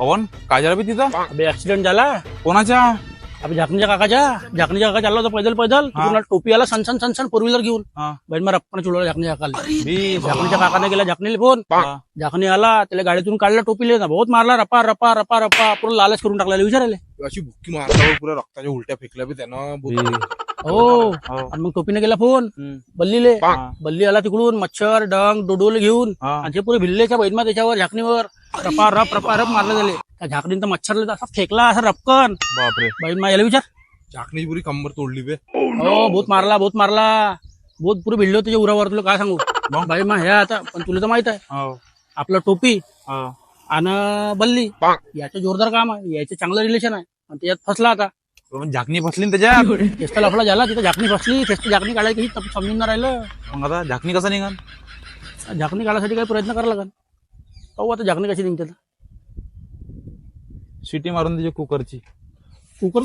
पवन काय झालं बे तिथं? अबे ऍक्सिडेंट झाला. कोणाच्या? अबे झाकणीच्या काका चालला होता पैदल तिकडून टोपी आला सनसन फोर व्हीलर घेऊन. बहीण मग रप्पाने चुलवला झाकणीच्या काकाला. झाकणीच्या काकाने गेला झाकणीला फोन. झाकणी आला त्याला गाडीतून काढला टोपीले ना बहुत मारला रपा रपा रपा रपा पूर्ण लालच करून टाकला विचारायला. अशी बुक्की मारल्यावर पुऱ्या रक्ताच्या उलट्या फेकल्या बी त्यानं. हो आणि मग टोपीने गेला फोन बल्लीले. बल्ली आला तिकडून मच्छर डंग डोडोले घेऊन आणि ते पुरे भिल्लेच्या बहिणमा त्याच्यावर झाकणीवर रपा रप मारले झाले. त्या झाकणीनं तर मच्छरला असा फेकला असा रपकन. बापरे. बहिणमा याला विचार. झाकणीची पुरी कंबर तोडली बे. हो बहुत मारला बहुत पुरे भिडले होते उरावर. तुला काय सांगू बाई मा ह्या आता पण तुला तर माहित आहे आपलं टोपी आणि बल्ली याचं जोरदार काम आहे. याचं चांगलं रिलेशन आहे आणि त्याच्यात फसला आता. झाकणी फसली ना त्याच्यात. टेस्ट लफडा झाला तिथं झाकणी फसली. टेस्ट झाकणी काढायची समजून नाही राहिलं. मग आता झाकणी कसा निघाल? झाकणी काढायसाठी काही प्रयत्न करायला लागेल. पाहू आता झाकणी कशी निघते. शिटी मारून त्याची कुकरची. कुकर